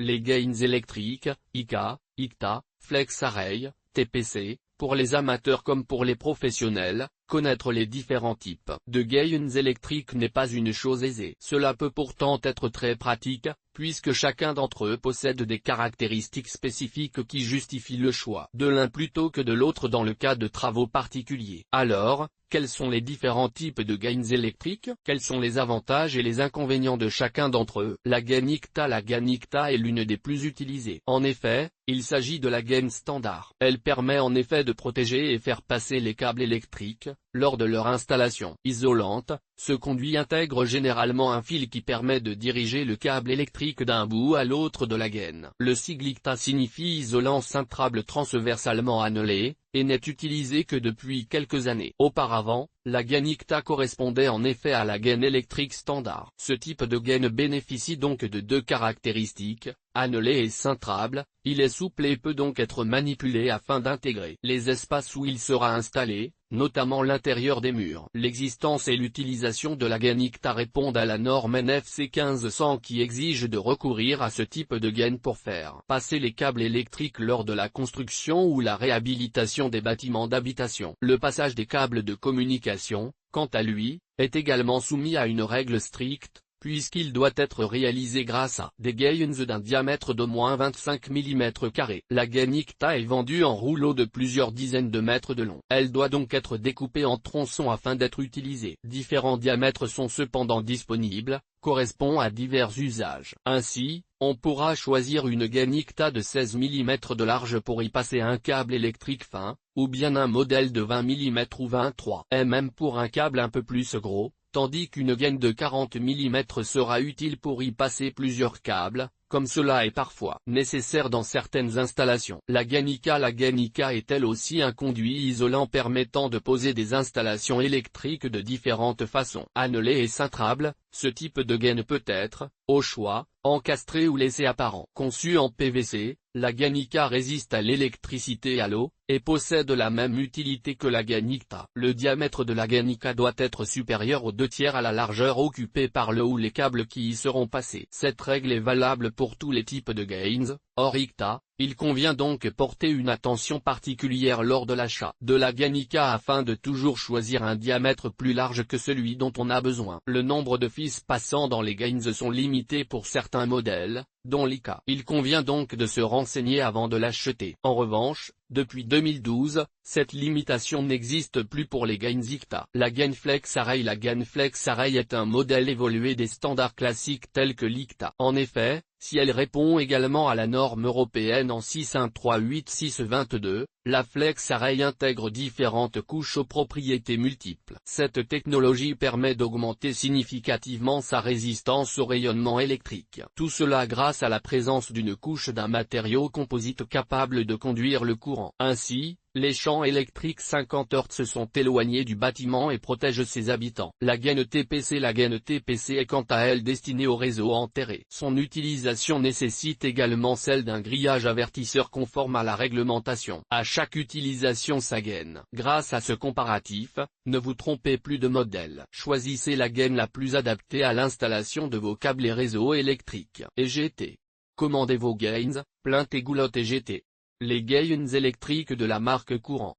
Les gains électriques, IK, IKTA, Flex Array, TPC, pour les amateurs comme pour les professionnels, connaître les différents types de gains électriques n'est pas une chose aisée. Cela peut pourtant être très pratique, puisque chacun d'entre eux possède des caractéristiques spécifiques qui justifient le choix de l'un plutôt que de l'autre dans le cas de travaux particuliers. Alors, quels sont les différents types de gains électriques? Quels sont les avantages et les inconvénients de chacun d'entre eux? La gain IKTA. La gain IKTA est l'une des plus utilisées. En effet, il s'agit de la gain standard. Elle permet en effet de protéger et faire passer les câbles électriques, lors de leur installation isolante. Ce conduit intègre généralement un fil qui permet de diriger le câble électrique d'un bout à l'autre de la gaine. Le sigle IKTA signifie isolant cintrable transversalement annelé, et n'est utilisé que depuis quelques années. Auparavant, la gaine IKTA correspondait en effet à la gaine électrique standard. Ce type de gaine bénéficie donc de deux caractéristiques, annelé et cintrable. Il est souple et peut donc être manipulé afin d'intégrer les espaces où il sera installé, notamment l'intérieur des murs. L'existence et l'utilisation de la gaine IKTA répondent à la norme NFC 1500 qui exige de recourir à ce type de gaine pour faire passer les câbles électriques lors de la construction ou la réhabilitation des bâtiments d'habitation. Le passage des câbles de communication, quant à lui, est également soumis à une règle stricte, puisqu'il doit être réalisé grâce à des gains d'un diamètre d'au moins 25 mm². La gaine IKTA est vendue en rouleau de plusieurs dizaines de mètres de long. Elle doit donc être découpée en tronçons afin d'être utilisée. Différents diamètres sont cependant disponibles, correspond à divers usages. Ainsi, on pourra choisir une gaine IKTA de 16 mm de large pour y passer un câble électrique fin, ou bien un modèle de 20 mm ou 23 mm pour un câble un peu plus gros, tandis qu'une gaine de 40 mm sera utile pour y passer plusieurs câbles, comme cela est parfois nécessaire dans certaines installations. La gaine IK. La gaine IK est elle aussi un conduit isolant permettant de poser des installations électriques de différentes façons. Annelé et cintrable, ce type de gaine peut être, au choix, encastré ou laissé apparent. Conçu en PVC, la gaine IK résiste à l'électricité et à l'eau, et possède la même utilité que la gaine IKTA. Le diamètre de la gaine IK doit être supérieur aux 2/3 à la largeur occupée par le ou les câbles qui y seront passés. Cette règle est valable pour tous les types de gains. Hors IKTA, il convient donc porter une attention particulière lors de l'achat de la gaine IK afin de toujours choisir un diamètre plus large que celui dont on a besoin. Le nombre de fils passant dans les gains sont limités pour certains modèles, dont l'IK. Il convient donc de se renseigner avant de l'acheter. En revanche, depuis 2012, cette limitation n'existe plus pour les gains IKTA. La gaine Flex Array. La gaine Flex Array est un modèle évolué des standards classiques tels que l'IKTA. En effet, si elle répond également à la norme européenne en 6138622, la Flex Array intègre différentes couches aux propriétés multiples. Cette technologie permet d'augmenter significativement sa résistance au rayonnement électrique. Tout cela grâce à la présence d'une couche d'un matériau composite capable de conduire le courant. Ainsi, les champs électriques 50 Hz sont éloignés du bâtiment et protègent ses habitants. La gaine TPC. La gaine TPC est quant à elle destinée au réseau enterré. Son utilisation nécessite également celle d'un grillage avertisseur conforme à la réglementation. À chaque utilisation sa gaine. Grâce à ce comparatif, ne vous trompez plus de modèle. Choisissez la gaine la plus adaptée à l'installation de vos câbles et réseaux électriques. EGT. Commandez vos gains, plainte et goulotte EGT. Les gains électriques de la marque Courant.